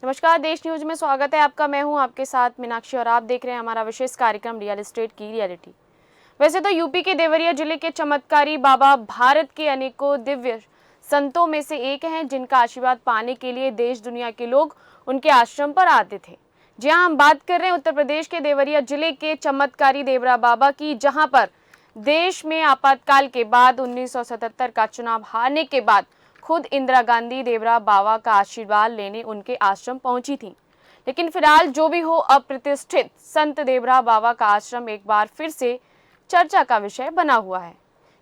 नमस्कार, देश न्यूज में स्वागत है आपका। मैं हूं आपके साथ मीनाक्षी और आप देख रहे हैं हमारा विशेष कार्यक्रम रियल एस्टेट की रियलिटी। वैसे तो यूपी के देवरिया जिले के चमत्कारी बाबा भारत के अनेकों दिव्य संतों में से एक हैं, जिनका आशीर्वाद पाने के लिए देश दुनिया के लोग उनके आश्रम पर आते थे। जी हाँ, हम बात कर रहे हैं उत्तर प्रदेश के देवरिया जिले के चमत्कारी देवरा बाबा की, जहाँ पर देश में आपातकाल के बाद 1977 का चुनाव हारने के बाद खुद इंदिरा गांधी देवरा बाबा का आशीर्वाद लेने उनके आश्रम पहुंची थी। लेकिन फिलहाल जो भी हो, अप्रतिष्ठित संत देवरा बाबा का आश्रम एक बार फिर से चर्चा का विषय बना हुआ है,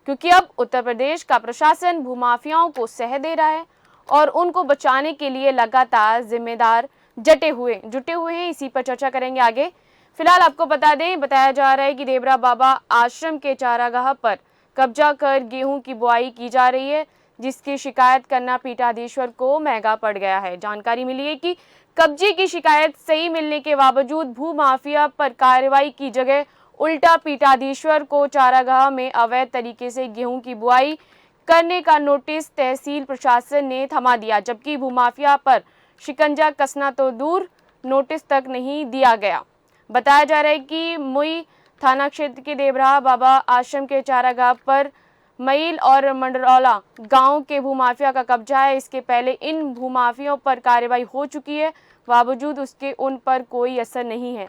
क्योंकि अब उत्तर प्रदेश का प्रशासन भूमाफियाओं को सह दे रहा है और उनको बचाने के लिए लगातार जिम्मेदार जुटे हुए हैं। इसी पर चर्चा करेंगे आगे। फिलहाल आपको बताया जा रहा है कि देवरा बाबा आश्रम के चारागाह पर कब्जा कर गेहूं की बुआई की जा रही है, जिसकी शिकायत करना पीठाधीश्वर को महंगा पड़ गया है। जानकारी मिली है कि कब्जे की शिकायत सही मिलने के बावजूद भूमाफिया पर कार्रवाई की जगह उल्टा पीठाधीश्वर को चारागाह में अवैध तरीके से गेहूं की बुआई करने का नोटिस तहसील प्रशासन ने थमा दिया, जबकि भूमाफिया पर शिकंजा कसना तो दूर, नोटिस तक नहीं दिया गया। बताया जा रहा है कि मुई थाना क्षेत्र के देवरा बाबा आश्रम के चारागाह पर मईल और मंडरौला गांव के भूमाफिया का कब्जा है। इसके पहले इन भूमाफियों पर कार्रवाई हो चुकी है, बावजूद उसके उन पर कोई असर नहीं है।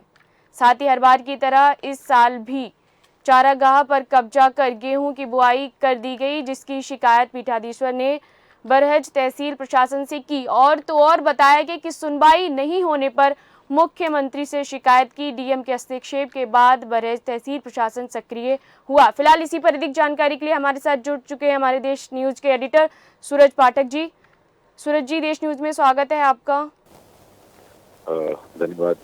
साथ ही हर बार की तरह इस साल भी चारागाह पर कब्जा कर गेहूं की बुआई कर दी गई, जिसकी शिकायत पीठाधीश्वर ने बरहज तहसील प्रशासन से की। और तो और बताया गया कि सुनवाई नहीं होने पर मुख्यमंत्री से शिकायत की। डीएम के हस्तक्षेप के बाद बरहज तहसील प्रशासन सक्रिय हुआ। फिलहाल इसी पर अधिक जानकारी के लिए हमारे साथ जुड़ चुके हैं हमारे देश न्यूज के एडिटर सूरज पाठक जी। सूरज जी, देश न्यूज में स्वागत है आपका। धन्यवाद।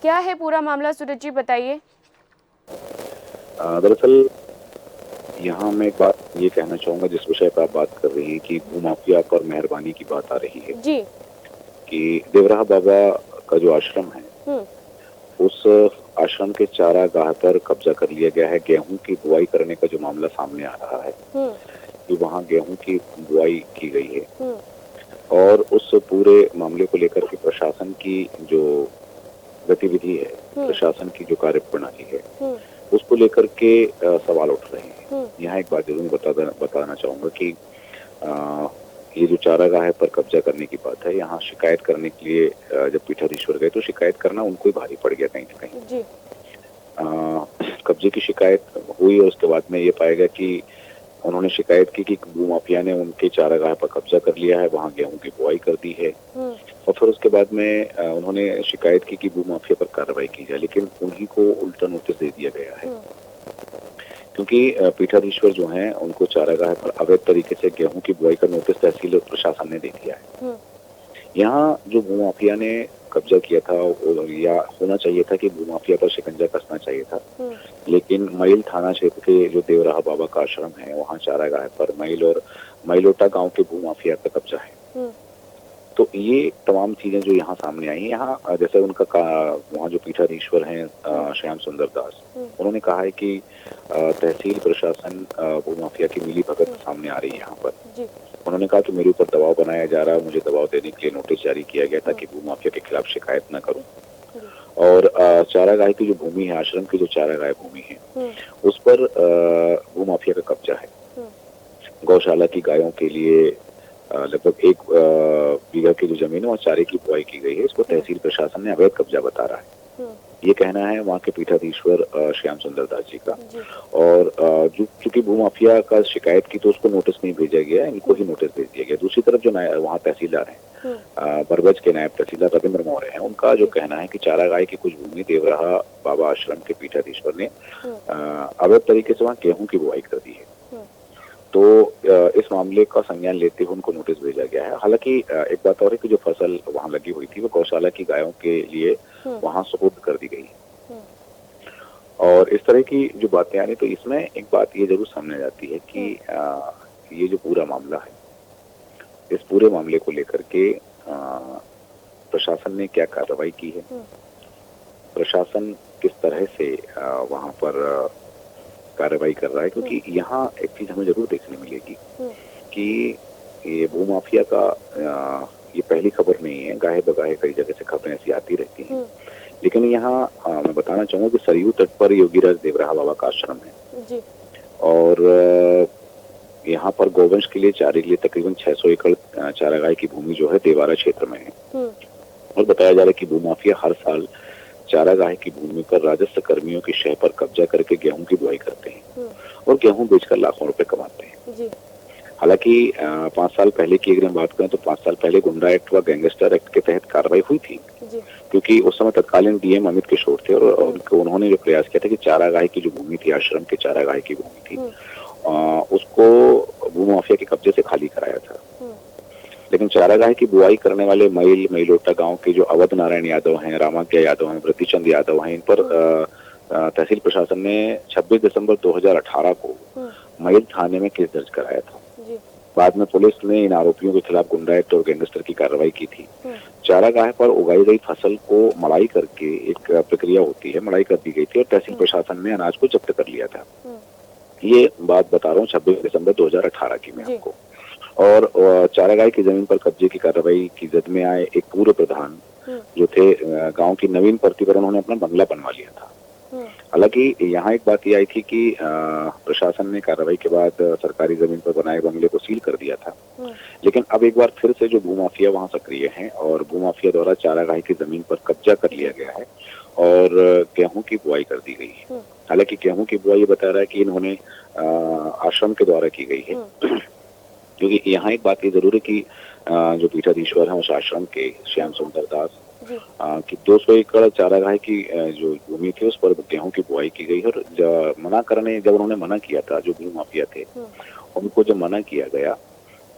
क्या है पूरा मामला, सूरज जी बताइए। दरअसल यहाँ मैं एक बात ये कहना चाहूंगा, जिस विषय पर आप बात कर रही हैं कि भूमाफिया पर मेहरबानी की बात आ रही है जी। कि देवराह बाबा का जो आश्रम है उस आश्रम के चारागाह पर कब्जा कर लिया गया है। गेहूं की बुआई करने का जो मामला सामने आ रहा है कि वहाँ गेहूं की बुआई की गई है और उस पूरे मामले को लेकर के प्रशासन की जो गतिविधि है, प्रशासन की जो कार्य प्रणाली है, उसको लेकर के सवाल उठ रहे हैं। यहाँ एक बात जरूर बताना चाहूंगा कि ये जो चारागाह पर कब्जा करने की बात है, यहाँ शिकायत करने के लिए जब पीठाधीश्वर गए तो शिकायत करना उनको ही भारी पड़ गया कहीं ना कहीं। कब्जे की शिकायत हुई और उसके बाद में ये पाया गया कि उन्होंने शिकायत की कि भूमाफिया ने उनके चारागाह पर कब्जा कर लिया है, वहाँ गेहूं की बुआई कर दी है। और फिर उसके बाद में उन्होंने शिकायत की कि भूमाफिया पर कार्रवाई की जाए, लेकिन उन्हीं को उल्टा नोटिस दे दिया गया है, क्योंकि पीठाधीश्वर जो हैं उनको चारागाह पर अवैध तरीके से गेहूं की बुआई का नोटिस तहसील प्रशासन ने दे दिया है। यहाँ जो भूमाफिया ने कब्जा किया था, या होना चाहिए था कि भूमाफिया पर शिकंजा कसना चाहिए था, लेकिन मईल थाना क्षेत्र के जो देवराह बाबा का आश्रम है, वहाँ चारागाह पर मईल और मईलोटा गांव के भूमाफिया का कब्जा है। तो ये तमाम चीजें जो यहाँ सामने आई, यहाँ जैसे उनका वहाँ जो पीठाधीश्वर हैं श्याम सुंदर दास, उन्होंने कहा है कि तहसील प्रशासन भूमाफिया की मिली भगत सामने आ रही है यहाँ पर। उन्होंने कहा कि मेरे ऊपर दबाव बनाया जा रहा है, मुझे दबाव देने के लिए नोटिस जारी किया गया ताकि भूमाफिया के खिलाफ शिकायत न करूं। और चारागाह की जो भूमि है, आश्रम की जो चारागाह भूमि है, उस पर भूमाफिया का कब्जा है। गौशाला की गायों के लिए लगभग 1 बीघा की जो जमीन है और चारे की बुआई की गई है, इसको तहसील प्रशासन ने अवैध कब्जा बता रहा है। ये कहना है वहाँ के पीठाधीश्वर श्याम सुंदर दास जी का। और चूंकि भूमाफिया का शिकायत की तो उसको नोटिस नहीं भेजा गया, इनको ही नोटिस दे दिया गया। दूसरी तरफ जो वहाँ तहसीलदार हैं, बरगज के नायब तहसीलदार रविंद्र मौर्य हैं, उनका जो कहना है कि चारागाह की कुछ भूमि देवराह बाबा आश्रम के पीठाधीश्वर ने अवैध तरीके से वहाँ गेहूं की बुआई कर दी है। तो इस मामले का संज्ञान लेते हुए उनको नोटिस भेजा गया है। हालांकि एक बात और है कि जो फसल वहां लगी हुई थी वो गौशाला की गायों के लिए वहां सुपुर्द कर दी गई। और इस तरह की जो बातें आ रही, तो इसमें एक बात ये जरूर सामने जाती है कि ये जो पूरा मामला है, इस पूरे मामले को लेकर के प्रशासन ने क्या कार्रवाई की है, प्रशासन किस तरह से वहां पर कार्रवाई कर रहा है। क्योंकि यहाँ एक चीज हमें जरूर देखने मिलेगी कि ये भूमाफिया का ये पहली खबर नहीं है, गाहे बगाहे कई जगह से खबरें ऐसी आती रहती हैं। लेकिन यहाँ मैं बताना चाहूँगा कि सरयू तट पर योगीराज देवराहा बाबा का आश्रम है जी। और यहाँ पर गोवंश के लिए चारे के लिए तकरीबन 600 एकड़ चारागाह की भूमि जो है देवारा क्षेत्र में है। और बताया जा रहा है कि भूमाफिया हर साल चारागाह की भूमि पर राजस्व कर्मियों की शह पर कब्जा करके गेहूं की बुआई करते हैं और गेहूं बेचकर लाखों रुपए कमाते हैं। हालांकि 5 साल पहले की अगर हम बात करें तो 5 साल पहले गुंडा एक्ट व गैंगस्टर एक्ट के तहत कार्रवाई हुई थी, क्योंकि उस समय तत्कालीन डीएम अमित किशोर थे और उन्होंने जो प्रयास किया था कि चारागाह की जो भूमि थी, आश्रम के चारागाह की भूमि थी, उसको भूमाफिया के कब्जे से खाली कराया था। लेकिन चारागाह की बुआई करने वाले मईलोटा गांव के जो अवध नारायण यादव हैं, रामाज्ञा यादव हैं, वृद्धिचंद यादव हैं, इन पर तहसील प्रशासन ने 26 दिसंबर 2018 को मईल थाने में केस दर्ज कराया था। बाद में पुलिस ने इन आरोपियों के खिलाफ गुंडा एक्ट और गैंगस्टर की कार्रवाई की थी। चारागाह पर उगाई गई फसल को मड़ाई करके एक प्रक्रिया होती है, मड़ाई कर दी गई थी और तहसील प्रशासन ने अनाज को जब्त कर लिया था। ये बात बता रहा हूँ 26 दिसंबर 2018 की मैं आपको। और चारागाह की जमीन पर कब्जे की कार्रवाई की जद में आए एक पूर्व प्रधान जो थे गांव की नवीन परती पर, उन्होंने अपना बंगला बनवा लिया था। हालांकि यहाँ एक बात ये आई थी कि प्रशासन ने कार्रवाई के बाद सरकारी जमीन पर बनाए बंगले को सील कर दिया था। लेकिन अब एक बार फिर से जो भूमाफिया वहाँ सक्रिय हैं और भूमाफिया द्वारा चारागाह की जमीन पर कब्जा कर लिया गया है और गेहूं की बुआई कर दी गई है। हालांकि गेहूं की बुआई बता रहा है कि इन्होंने आश्रम के द्वारा की गई है, क्योंकि यहाँ एक बात ये जरूर है कि जो पीठाधीश्वर है उस आश्रम के श्याम सुंदर दास की 200 एकड़ चारागाह की जो भूमि थी उस पर गेहूं की बुआई की गई। और जब उन्होंने मना किया था, जो भूमाफिया थे उनको जब मना किया गया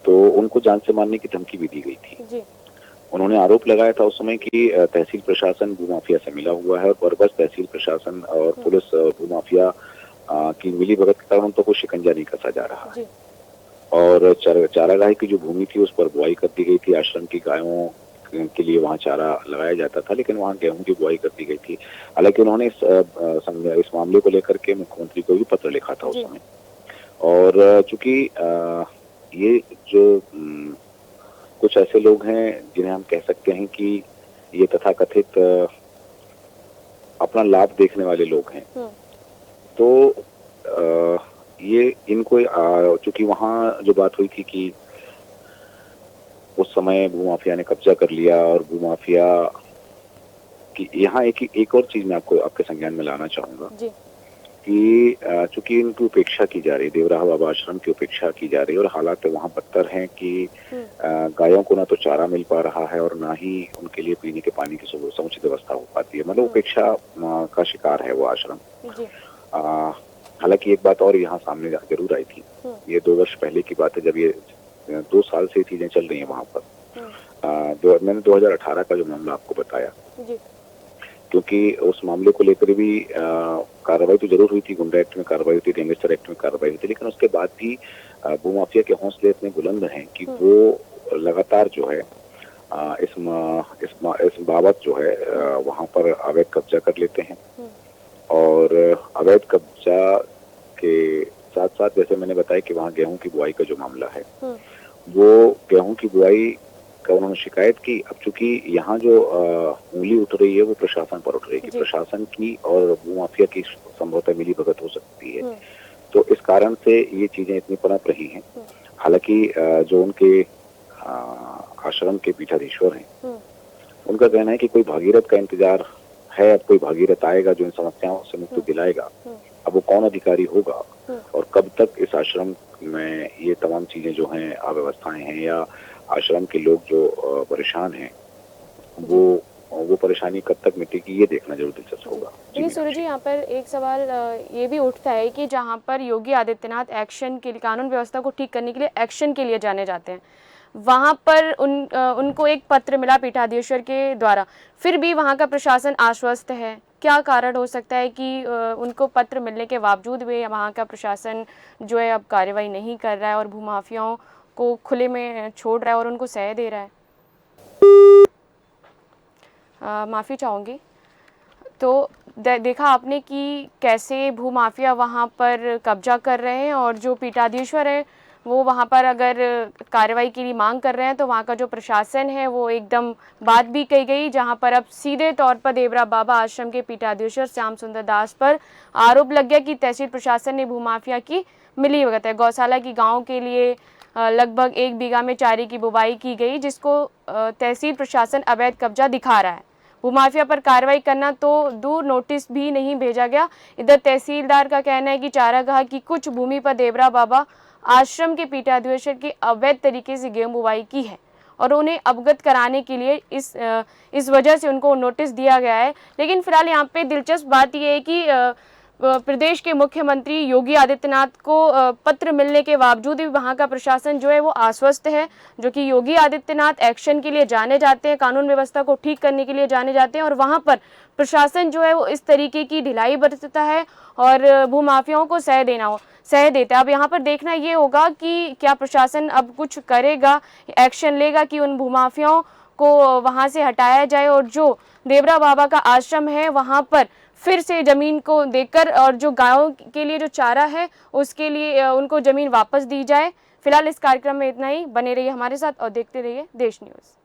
तो उनको जान से मारने की धमकी भी दी गई थी। उन्होंने आरोप लगाया था उस समय कि तहसील प्रशासन भूमाफिया से मिला हुआ है और बरबस तहसील प्रशासन और पुलिस भूमाफिया की मिलीभगत के कारण उन पर कोई शिकंजा नहीं कसा जा रहा है। और चारागाह की जो भूमि थी उस पर बुआई कर दी गई थी। आश्रम की गायों के लिए वहाँ चारा लगाया जाता था, लेकिन वहाँ गेहूं की बुआई कर दी गई थी। हालांकि उन्होंने इस मामले को लेकर के मुख्यमंत्री को भी पत्र लिखा था उस समय। और चूंकि ये जो कुछ ऐसे लोग हैं जिन्हें हम कह सकते हैं कि ये तथाकथित अपना लाभ देखने वाले लोग हैं, तो ये इनको चूंकि वहाँ जो बात हुई थी कि उस समय भूमाफिया ने कब्जा कर लिया और भूमाफिया की यहाँ एक और चीज मैं आपके संज्ञान में लाना चाहूंगा कि चूंकि इनकी उपेक्षा की जा रही है, देवराहा बाबा आश्रम की उपेक्षा की जा रही है और हालात वहाँ बदतर हैं कि गायों को ना तो चारा मिल पा रहा है और ना ही उनके लिए पीने के पानी की समुचित व्यवस्था हो पाती है। मतलब उपेक्षा का शिकार है वो आश्रम। हालांकि एक बात और यहाँ सामने जरूर आई थी, ये 2 वर्ष पहले की बात है, जब ये 2 साल से चीजें चल रही हैं वहां पर। मैंने 2018 का जो मामला आपको बताया, क्योंकि उस मामले को लेकर भी कार्रवाई तो जरूर हुई थी, गुंडा एक्ट में कार्रवाई हुई थी, गैंगस्टर एक्ट में कार्रवाई हुई थी, लेकिन उसके बाद भी भूमाफिया के हौसले इतने बुलंद हैं कि वो लगातार जो है इस बाबत जो है वहां पर अवैध कब्जा कर लेते हैं। और अवैध कब्जा के साथ साथ जैसे मैंने बताया कि वहाँ गेहूं की बुआई का जो मामला है, वो गेहूं की बुआई का उन्होंने शिकायत की। अब चूंकि यहाँ जो उंगली उठ रही है वो प्रशासन पर उठ रही है कि प्रशासन की और भूमाफिया की संभवतः मिली भगत हो सकती है, तो इस कारण से ये चीजें इतनी पनप रही हैं। हालांकि जो उनके आश्रम के पीठाधीश्वर हैं, उनका कहना है कि कोई भागीरथ का इंतजार है, अब कोई भागीरथ आएगा जो इन समस्याओं से मुक्ति दिलाएगा। अब वो कौन अधिकारी होगा और कब तक इस आश्रम में ये तमाम चीजें जो हैं, अव्यवस्थाएं हैं या आश्रम के लोग जो परेशान हैं, वो परेशानी कब तक मिटेगी, ये देखना जरूर दिलचस्प होगा। लेकिन सूरज जी, यहाँ पर एक सवाल ये भी उठता है कि जहाँ पर योगी आदित्यनाथ एक्शन के लिए, कानून व्यवस्था को ठीक करने के लिए एक्शन के लिए जाने जाते हैं, वहाँ पर उनको एक पत्र मिला पीठाधीश्वर के द्वारा, फिर भी वहाँ का प्रशासन आश्वस्त है। क्या कारण हो सकता है कि उनको पत्र मिलने के बावजूद भी वहाँ का प्रशासन जो है अब कार्रवाई नहीं कर रहा है और भूमाफियाओं को खुले में छोड़ रहा है और उनको सह दे रहा है? माफ़ी चाहूँगी। तो देखा आपने कि कैसे भूमाफिया वहाँ पर कब्जा कर रहे हैं और जो पीठाधीश्वर है वो वहाँ पर अगर कार्रवाई के लिए मांग कर रहे हैं तो वहाँ का जो प्रशासन है वो एकदम बात भी कही गई, जहाँ पर अब सीधे तौर पर देवरा बाबा आश्रम के पीठाधीश्वर श्याम सुंदर दास पर आरोप लग गया कि तहसील प्रशासन ने भूमाफिया की मिलीभगत है। गौशाला की गाँव के लिए लगभग 1 बीघा में चारे की बुवाई की गई, जिसको तहसील प्रशासन अवैध कब्जा दिखा रहा है। भूमाफिया पर कार्रवाई करना तो दूर, नोटिस भी नहीं भेजा गया। इधर तहसीलदार का कहना है कि चारागाह की कुछ भूमि पर देवरा बाबा आश्रम के पीठाधीश्वर की अवैध तरीके से गेहूं बुवाई की है और उन्हें अवगत कराने के लिए इस वजह से उनको नोटिस दिया गया है। लेकिन फिलहाल यहाँ पे दिलचस्प बात यह है कि प्रदेश के मुख्यमंत्री योगी आदित्यनाथ को पत्र मिलने के बावजूद भी वहां का प्रशासन जो है वो आश्वस्त है, जो कि योगी आदित्यनाथ एक्शन के लिए जाने जाते हैं, कानून व्यवस्था को ठीक करने के लिए जाने जाते हैं, और वहां पर प्रशासन जो है वो इस तरीके की ढिलाई बरतता है और भूमाफियाओं को सह देता है। अब यहाँ पर देखना ये होगा कि क्या प्रशासन अब कुछ करेगा, एक्शन लेगा कि उन भूमाफियाओं को वहां से हटाया जाए और जो देवरा बाबा का आश्रम है वहां पर फिर से जमीन को देकर और जो गायों के लिए जो चारा है उसके लिए उनको जमीन वापस दी जाए। फिलहाल इस कार्यक्रम में इतना ही। बने रहिए हमारे साथ और देखते रहिए देश न्यूज़।